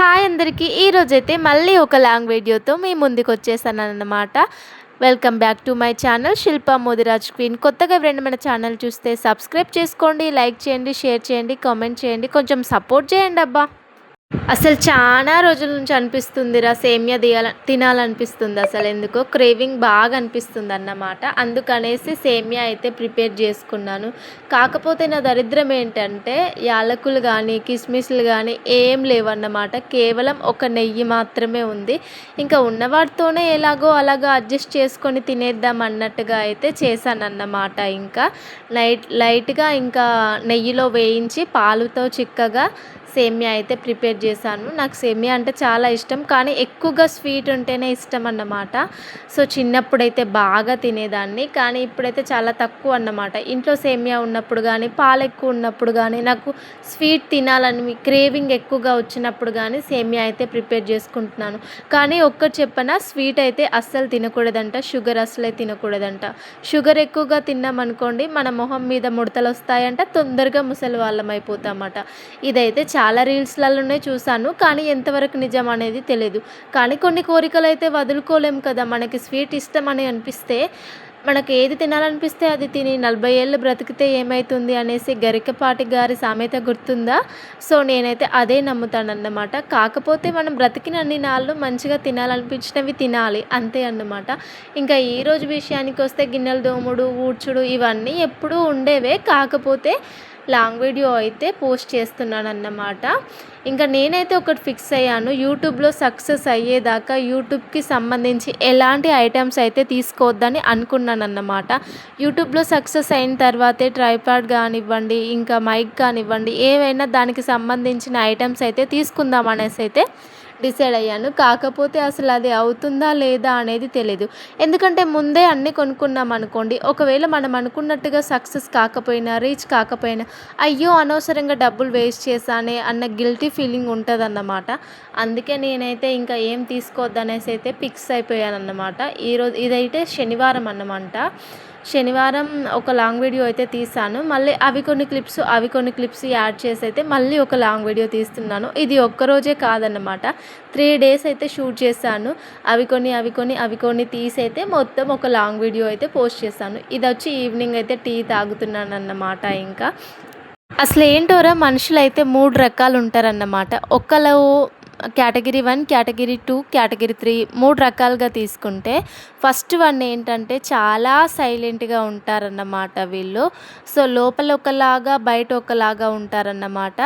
Hi అందరికీ ఈరోజైతే మళ్ళీ ఒక లాంగ్ వీడియోతో మీ ముందుకొచ్చేసానన్నమాట. Welcome back to my channel Shilpa Modiraj queen. కొత్తగా ఎవరైనా మన ఛానల్ చూస్తే సబ్స్క్రైబ్ చేసుకోండి, లైక్ చేయండి, షేర్ చేయండి, కామెంట్ చేయండి, కొంచెం సపోర్ట్ చేయండి అబ్బా. అసలు చాలా రోజుల నుంచి అనిపిస్తుందిరా సేమియా తినాలనిపిస్తుంది. అసలు ఎందుకో క్రేవింగ్ బాగా అనిపిస్తుంది అన్నమాట. అందుకనేసి సేమియా అయితే ప్రిపేర్ చేసుకున్నాను. కాకపోతే నా దరిద్రం ఏంటంటే యాలకులు కానీ కిస్మిస్లు కానీ ఏం లేవన్నమాట. కేవలం ఒక నెయ్యి మాత్రమే ఉంది. ఇంకా ఉన్నవాటితోనే ఎలాగో అలాగా అడ్జస్ట్ చేసుకొని తినేద్దాం అన్నట్టుగా అయితే చేశానన్నమాట. ఇంకా లైట్గా ఇంకా నెయ్యిలో వేయించి పాలుతో చిక్కగా సేమియా అయితే ప్రిపేర్ చేశాను. నాకు సేమియా అంటే చాలా ఇష్టం, కానీ ఎక్కువగా స్వీట్ ఉంటేనే ఇష్టం అన్నమాట. సో చిన్నప్పుడైతే బాగా తినేదాన్ని, కానీ ఇప్పుడైతే చాలా తక్కువ అన్నమాట. ఇంట్లో సేమియా ఉన్నప్పుడు కానీ పాలు ఎక్కువ ఉన్నప్పుడు కానీ నాకు స్వీట్ తినాలని క్రేవింగ్ ఎక్కువగా వచ్చినప్పుడు కానీ సేమియా అయితే ప్రిపేర్ చేసుకుంటున్నాను. కానీ ఒక్కటి చెప్పనా, స్వీట్ అయితే అస్సలు తినకూడదంట, షుగర్ అస్సలే తినకూడదంట. షుగర్ ఎక్కువగా తిన్నామనుకోండి మన మొహం మీద ముడతలు వస్తాయంట, తొందరగా ముసలి వాళ్ళం అయిపోతామట. ఇదైతే చాలా రీల్స్లలోనే చూశాను, కానీ ఎంతవరకు నిజం అనేది తెలియదు. కానీ కొన్ని కోరికలు అయితే వదులుకోలేము కదా. మనకి స్వీట్ ఇష్టం అని అనిపిస్తే, మనకి ఏది తినాలనిపిస్తే అది తిని 40 ఏళ్ళు బ్రతికితే ఏమవుతుంది అనేసి గరికపాటి గారి సామెత గుర్తుందా? సో నేనైతే అదే నమ్ముతానన్నమాట. కాకపోతే మనం బ్రతికినన్ని నాళ్ళు మంచిగా తినాలనిపించినవి తినాలి, అంతే అన్నమాట. ఇంకా ఈరోజు విషయానికి వస్తే గిన్నెలు దోముడు, ఊడ్చుడు ఇవన్నీ ఎప్పుడూ ఉండేవే. కాకపోతే లాంగ్ వీడియో అయితే పోస్ట్ చేస్తున్నాను అన్నమాట. ఇంకా నేనైతే ఒకటి ఫిక్స్ అయ్యాను, యూట్యూబ్లో సక్సెస్ అయ్యేదాకా యూట్యూబ్కి సంబంధించి ఎలాంటి ఐటమ్స్ అయితే తీసుకోవద్దని అనుకున్నాను అన్నమాట. యూట్యూబ్లో సక్సెస్ అయిన తర్వాతే ట్రైపాడ్ కానివ్వండి, ఇంకా మైక్ కానివ్వండి, ఏవైనా దానికి సంబంధించిన ఐటమ్స్ అయితే తీసుకుందాం అనేసి అయితే డిసైడ్ అయ్యాను. కాకపోతే అసలు అది అవుతుందా లేదా అనేది తెలీదు. ఎందుకంటే ముందే అన్నీ కొనుక్కున్నాం అనుకోండి, ఒకవేళ మనం అనుకున్నట్టుగా సక్సెస్ కాకపోయినా, రీచ్ కాకపోయినా, అయ్యో అనవసరంగా డబ్బులు వేస్ట్ చేశానే అన్న గిల్టీ ఫీలింగ్ ఉంటుందన్నమాట. అందుకే నేనైతే ఇంకా ఏం తీసుకోవద్దనేసి అయితే ఫిక్స్ అయిపోయానన్నమాట. ఈరోజు ఇదైతే శనివారం అన్నమాట. శనివారం ఒక లాంగ్ వీడియో అయితే తీసాను. మళ్ళీ అవి కొన్ని క్లిప్స్ యాడ్ చేసి అయితే మళ్ళీ ఒక లాంగ్ వీడియో తీస్తున్నాను. ఇది ఒక్కరోజే కాదన్నమాట, 3 డేస్ అయితే షూట్ చేశాను. అవి కొన్ని తీసి అయితే మొత్తం ఒక లాంగ్ వీడియో అయితే పోస్ట్ చేశాను. ఇది వచ్చి ఈవినింగ్ అయితే టీ తాగుతున్నాను అన్నమాట. ఇంకా అసలు ఏంటోరా, మనుషులు అయితే 3 రకాలు ఉంటారన్నమాట. ఒకళ్ళు కేటగిరీ 1, కేటగిరీ 2, కేటగిరీ 3 3 రకాలుగా తీసుకుంటే, ఫస్ట్ వన్ ఏంటంటే చాలా సైలెంట్గా ఉంటారన్నమాట వీళ్ళు. సో లోపల ఒకలాగా బయట ఒకలాగా ఉంటారన్నమాట.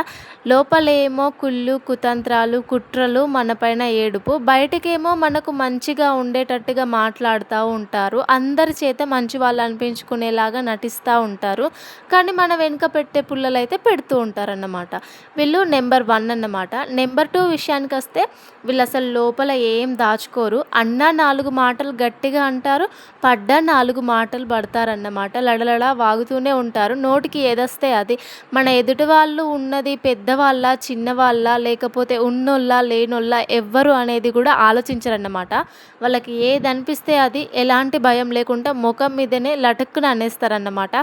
లోపలేమో కుళ్ళు, కుతంత్రాలు, కుట్రలు, మనపైన ఏడుపు, బయటకేమో మనకు మంచిగా ఉండేటట్టుగా మాట్లాడుతూ ఉంటారు, అందరి చేత మంచి వాళ్ళు అనిపించుకునేలాగా నటిస్తూ ఉంటారు, కానీ మన వెనుక పెట్టే పుల్లలు అయితే పెడుతూ ఉంటారన్నమాట. వీళ్ళు నెంబర్ 1 అన్నమాట. నెంబర్ 2 విషయానికి వస్తే, వీళ్ళు అసలు లోపల ఏం దాచుకోరు. అన్న 4 మాటలు గట్టిగా అంటారు, పడ్డా 4 మాటలు పడతారన్నమాట. లడలడ వాగుతూనే ఉంటారు, నోటికి ఏదొస్తే అది. మన ఎదుటి వాళ్ళు ఉన్నది పెద్దవాళ్ళ, చిన్నవాళ్ళ, లేకపోతే ఉన్నోళ్ళ, లేనోళ్ళ ఎవ్వరు అనేది కూడా ఆలోచించరన్నమాట. వాళ్ళకి ఏది అనిపిస్తే అది, ఎలాంటి భయం లేకుండా ముఖం మీదనే లటక్కున అనేస్తారన్నమాట.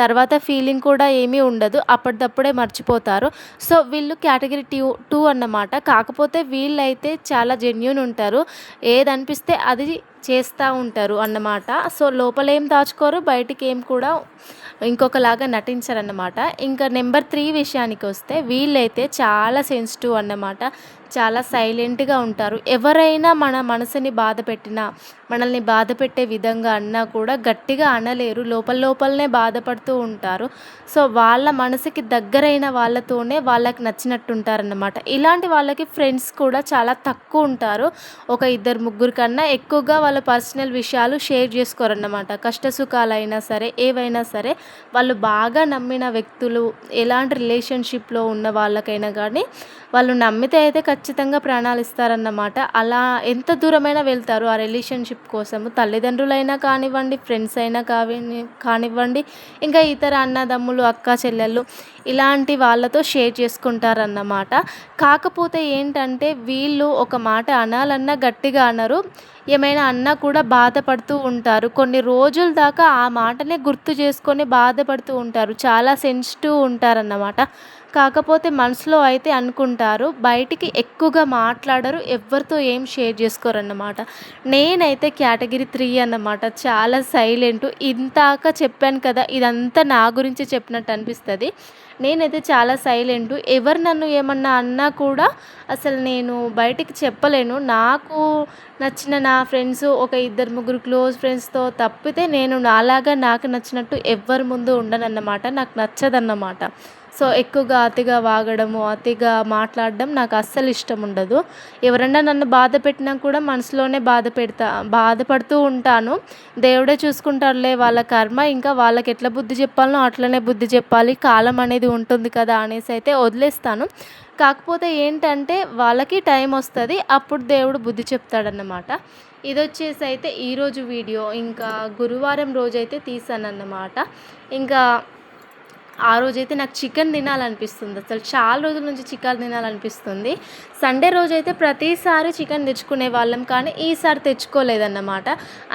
తర్వాత ఫీలింగ్ కూడా ఏమీ ఉండదు, అప్పటిదప్పుడే మర్చిపోతారు. సో వీళ్ళు కేటగిరీ 2 అన్నమాట. కాకపోతే వీళ్ళైతే చాలా జెన్యూన్ ఉంటారు, ఏది అనిపిస్తే అది చేస్తూ ఉంటారు అన్నమాట. సో లోపలేం దాచుకోరు, బయటికి ఏం కూడా ఇంకొకలాగా నటించరన్నమాట. ఇంకా నెంబర్ 3 విషయానికి వస్తే, వీళ్ళైతే చాలా సెన్సిటివ్ అన్నమాట. చాలా సైలెంట్గా ఉంటారు. ఎవరైనా మన మనసుని బాధ పెట్టినా, మనల్ని బాధ పెట్టే విధంగా అన్నా కూడా గట్టిగా అనలేరు, లోపలనే బాధపడుతూ ఉంటారు. సో వాళ్ళ మనసుకి దగ్గరైన వాళ్ళతోనే వాళ్ళకి నచ్చినట్టు ఉంటారన్నమాట. ఇలాంటి వాళ్ళకి ఫ్రెండ్స్ కూడా చాలా తక్కువ ఉంటారు. ఒక 2-3 కన్నా ఎక్కువగా వాళ్ళ పర్సనల్ విషయాలు షేర్ చేసుకోరన్నమాట. కష్టసుఖాలైనా సరే, ఏవైనా సరే, వాళ్ళు బాగా నమ్మిన వ్యక్తులు, ఎలాంటి రిలేషన్షిప్లో ఉన్న వాళ్ళకైనా కానీ వాళ్ళు నమ్మితే అయితే ఖచ్చితంగా ప్రాణాలు ఇస్తారన్నమాట. అలా ఎంత దూరమైనా వెళ్తారు ఆ రిలేషన్షిప్ కోసము. తల్లిదండ్రులైనా కానివ్వండి, ఫ్రెండ్స్ అయినా కానివ్వండి, ఇంకా ఇతర అన్నదమ్ములు, అక్క చెల్లెళ్ళు, ఇలాంటి వాళ్ళతో షేర్ చేసుకుంటారన్నమాట. కాకపోతే ఏంటంటే వీళ్ళు ఒక మాట అనాలన్నా గట్టిగా అనరు, ఏమైనా అన్నా కూడా బాధపడుతూ ఉంటారు. కొన్ని రోజుల దాకా ఆ మాటనే గుర్తు చేసుకొని బాధపడుతూ ఉంటారు. చాలా సెన్సిటివ్ ఉంటారన్నమాట. కాకపోతే మనసులో అయితే అనుకుంటారు. బయటికి ఎక్కువగా మాట్లాడరు. ఎవ్వరితో ఏం షేర్ చేసుకోరన్నమాట. నేనైతే కేటగిరీ 3 అన్నమాట. చాలా సైలెంటు. ఇందాక చెప్పాను కదా! ఇదంతా నా గురించి చెప్పినట్టు అనిపిస్తది. నేనైతే చాలా సైలెంటు. ఎవరు నన్ను ఏమన్నా అన్నా కూడా అసలు నేను బయటికి చెప్పలేను. నాకు నచ్చిన నా ఫ్రెండ్స్ ఒక ఇద్దరు, ముగ్గురు క్లోజ్ ఫ్రెండ్స్‌తో తప్పితే నేను నాలాగా నాకు నచ్చినట్టు ఎవ్వరి ముందు ఉండనన్నమాట. నాకు నచ్చదన్నమాట. సో, ఎక్కువగా అతిగా వాగడము, అతిగా మాట్లాడడం నాకు అస్సలు ఇష్టం ఉండదు. ఎవరన్నా నన్ను బాధ పెట్టినా కూడా మనసులోనే బాధపడుతూ ఉంటాను. దేవుడే చూసుకుంటాడులే వాళ్ళ కర్మ, ఇంకా వాళ్ళకి ఎట్లా బుద్ధి చెప్పాలనో అట్లనే బుద్ధి చెప్పాలి. కాలం అనేది ఉంటుంది కదా! అనేసి అయితే వదిలేస్తాను. కాకపోతే ఏంటంటే వాళ్ళకి టైం వస్తది. అప్పుడు దేవుడు బుద్ధి చెప్తాడన్నమాట. ఇదొచ్చేసి అయితే ఈరోజు వీడియో. ఇంకా గురువారం రోజైతే తీశానన్నమాట. ఇంకా ఆ రోజైతే నాకు చికెన్ తినాలనిపిస్తుంది. అసలు చాలా రోజుల నుంచి చికెన్ తినాలనిపిస్తుంది. సండే రోజైతే ప్రతిసారి చికెన్ తెచ్చుకునేవాళ్ళం. కానీ ఈసారి తెచ్చుకోలేదన్నమాట.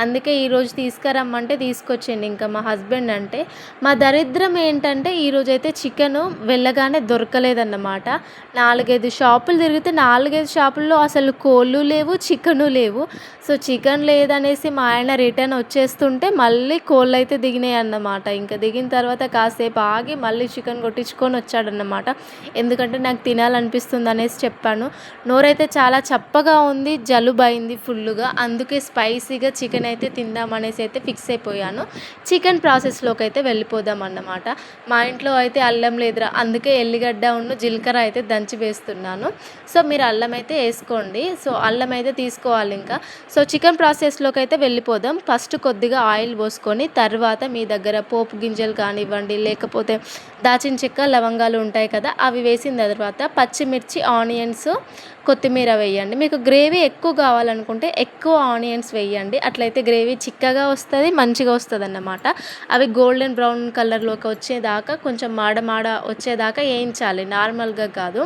అందుకే ఈరోజు తీసుకురమ్మంటే తీసుకొచ్చిండు ఇంకా మా హస్బెండ్. అంటే మా దరిద్రం ఏంటంటే ఈరోజైతే చికెను వెళ్ళగానే దొరకలేదన్నమాట. 4, 5 షాపులు తిరిగితే 4, 5 షాపుల్లో అసలు కోళ్ళు లేవు, చికెను లేవు. సో, చికెన్ లేదనేసి మా ఆయన రిటర్న్ వచ్చేస్తుంటే మళ్ళీ కోళ్ళైతే దిగినాయన్నమాట. ఇంకా దిగిన తర్వాత కాసేపు ఆగి మళ్ళీ చికెన్ కొట్టించుకొని వచ్చాడన్నమాట. ఎందుకంటే నాకు తినాలనిపిస్తుంది అనేసి చెప్పాను. నోరైతే చాలా చప్పగా ఉంది, జలుబయింది ఫుల్లుగా. అందుకే స్పైసీగా చికెన్ అయితే తిందామనేసి అయితే ఫిక్స్ అయిపోయాను. చికెన్ ప్రాసెస్లోకి అయితే వెళ్ళిపోదాం అన్నమాట. మా ఇంట్లో అయితే అల్లం లేదురా, అందుకే ఎల్లిగడ్డ జీలకర్ర అయితే దంచి వేస్తున్నాను. సో, మీరు అల్లం అయితే వేసుకోండి. సో, అల్లం అయితే తీసుకోవాలి ఇంకా. సో, చికెన్ ప్రాసెస్లోకి అయితే వెళ్ళిపోదాం. ఫస్ట్ కొద్దిగా ఆయిల్ పోసుకొని తర్వాత మీ దగ్గర పోపు గింజలు కానివ్వండి, లేకపోతే దాచిన చెక్క, లవంగాలు ఉంటాయి కదా, అవి వేసిన తర్వాత పచ్చిమిర్చి, ఆనియన్స్, కొత్తిమీర వేయండి. మీకు గ్రేవీ ఎక్కువ కావాలనుకుంటే ఎక్కువ ఆనియన్స్ వేయండి. అట్లయితే గ్రేవీ చిక్కగా వస్తుంది, మంచిగా వస్తుంది అన్నమాట. అవి గోల్డెన్ బ్రౌన్ కలర్లోకి వచ్చేదాకా కొంచెం మాడ వచ్చేదాకా వేయించాలి, నార్మల్గా కాదు.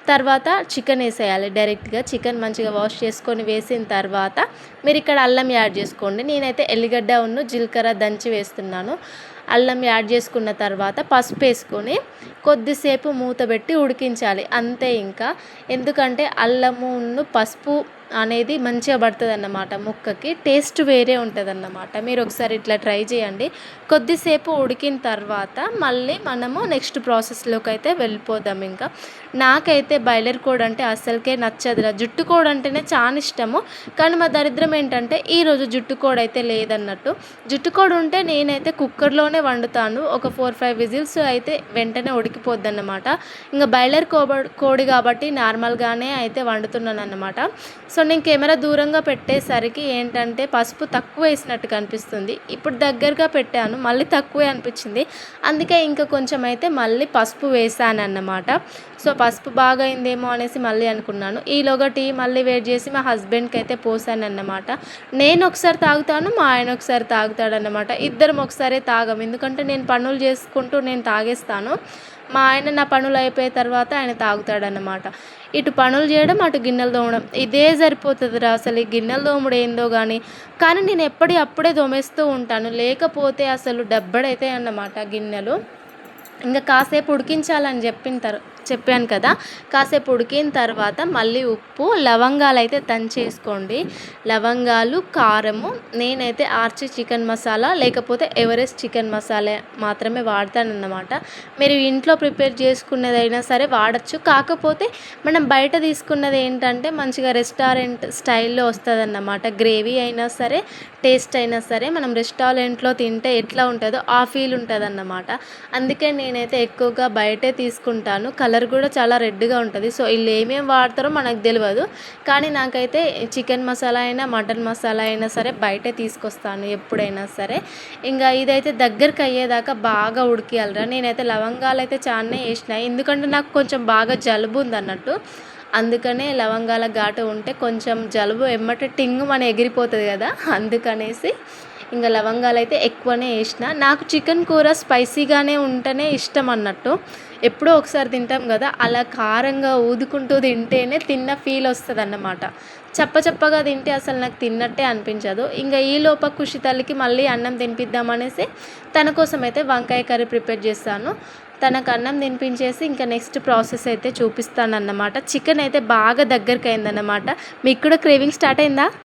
తర్వాత చికెన్ వేసేయాలి డైరెక్ట్గా. చికెన్ మంచిగా వాష్ చేసుకొని వేసిన తర్వాత మీరు ఇక్కడ అల్లం యాడ్ చేసుకోండి. నేనైతే ఎల్లిగడ్డ జీలకర్ర దంచి వేస్తున్నాను. అల్లం యాడ్ చేసుకున్న తర్వాత పసుపు వేసుకొని కొద్దిసేపు మూత పెట్టి ఉడికించాలి అంతే ఇంకా. ఎందుకంటే అల్లము పసుపు అనేది మంచిగా పడుతుంది అన్నమాట ముక్కకి. టేస్ట్ వేరే ఉంటుంది అన్నమాట. మీరు ఒకసారి ఇట్లా ట్రై చేయండి. కొద్దిసేపు ఉడికిన తర్వాత మళ్ళీ మనము నెక్స్ట్ ప్రాసెస్లోకి అయితే వెళ్ళిపోదాం ఇంకా. నాకైతే బాయిలర్ కోడి అంటే అస్సలకే నచ్చదురా. జుట్టు కోడి అంటేనే చాలా ఇష్టము. కానీ మా దరిద్రం ఏంటంటే ఈరోజు జుట్టు కోడి అయితే లేదన్నట్టు. జుట్టు కోడి ఉంటే నేనైతే కుక్కర్లోనే వండుతాను. ఒక 4, 5 విజిల్స్ అయితే వెంటనే ఉడికిపోద్ది అన్నమాట. ఇంకా బాయిలర్ కోడి కాబట్టి నార్మల్గానే అయితే వండుతున్నాను అన్నమాట. సో, నేను కెమెరా దూరంగా పెట్టేసరికి ఏంటంటే పసుపు తక్కువ వేసినట్టు కనిపిస్తుంది. ఇప్పుడు దగ్గరగా పెట్టాను, మళ్ళీ తక్కువే అనిపించింది. అందుకే ఇంకా కొంచెం అయితే మళ్ళీ పసుపు వేసాను అన్నమాట. సో, పసుపు బాగా అయిందేమో అనేసి మళ్ళీ అనుకున్నాను. ఈలోగా టీ మళ్ళీ వేడి చేసి మా హస్బెండ్కి అయితే పోసాను అన్నమాట. నేను ఒకసారి తాగుతాను, మా ఆయన ఒకసారి తాగుతాడన్నమాట. ఇద్దరం ఒకసారి తాగం, ఎందుకంటే నేను పనులు చేసుకుంటూ నేను తాగేస్తాను. మా ఆయన నా పనులు అయిపోయిన తర్వాత ఆయన తాగుతాడన్నమాట. ఇటు పనులు చేయడం, అటు గిన్నెలు తోమడం, ఇదే సరిపోతుందిరా. అసలు ఈ గిన్నెలు తోముడు ఏందో కానీ నేను అప్పుడే తోమేస్తూ ఉంటాను. లేకపోతే అసలు డబ్బడైతాయి అన్నమాట గిన్నెలు. ఇంకా కాసేపు ఉడికించాలని చెప్పాను కదా. కాసేపు ఉడికిన తర్వాత మళ్ళీ ఉప్పు, లవంగాలు అయితే దంచేసుకోండి. లవంగాలు, కారము. నేనైతే ఆర్చి చికెన్ మసాలా లేకపోతే ఎవరెస్ట్ చికెన్ మసాలా మాత్రమే వాడతానన్నమాట. మీరు ఇంట్లో ప్రిపేర్ చేసుకున్నదైనా సరే వాడచ్చు. కాకపోతే మనం బయట తీసుకున్నది ఏంటంటే మంచిగా రెస్టారెంట్ స్టైల్లో వస్తుందన్నమాట. గ్రేవీ అయినా సరే, టేస్ట్ అయినా సరే మనం రెస్టారెంట్లో తింటే ఎట్లా ఉంటుందో ఆ ఫీల్ ఉంటుందన్నమాట. అందుకే నేనైతే ఎక్కువగా బయటే తీసుకుంటాను. కలర్ కూడా చాలా రెడ్గా ఉంటుంది. సో, వీళ్ళు ఏమేమి వాడతారో మనకు తెలియదు. కానీ నాకైతే చికెన్ మసాలా అయినా, మటన్ మసాలా అయినా సరే బయటే తీసుకొస్తాను ఎప్పుడైనా సరే. ఇంకా ఇదైతే దగ్గరికి అయ్యేదాకా బాగా ఉడికియాలిరా. నేనైతే లవంగాలు అయితే చాలానే వేసిన, ఎందుకంటే నాకు కొంచెం బాగా జలుబు ఉందన్నట్టు. అందుకనే లవంగాల ఘాటు ఉంటే కొంచెం జలుబు ఎమ్మటే టింగు మన ఎగిరిపోతుంది కదా, అందుకనేసి ఇంకా లవంగాలు అయితే ఎక్కువనే వేసిన. నాకు చికెన్ కూర స్పైసీగానే ఉంటేనే ఇష్టం అన్నట్టు. ఎప్పుడో ఒకసారి తింటాం కదా, అలా కారంగా ఊదుకుంటూ తింటేనే తిన్న ఫీల్ వస్తుందన్నమాట. చప్పగా తింటే అసలు నాకు తిన్నట్టే అనిపించదు. ఇంకా ఈలోపు ఖుషి తల్లికి మళ్ళీ అన్నం తినిపిద్దామనేసి తన కోసం అయితే వంకాయ కర్రీ ప్రిపేర్ చేస్తాను. తనకు అన్నం తినిపించేసి ఇంకా నెక్స్ట్ ప్రాసెస్ అయితే చూపిస్తానన్నమాట. చికెన్ అయితే బాగా దగ్గరికి అయిందన్నమాట. మీకు కూడా క్రేవింగ్ స్టార్ట్ అయిందా?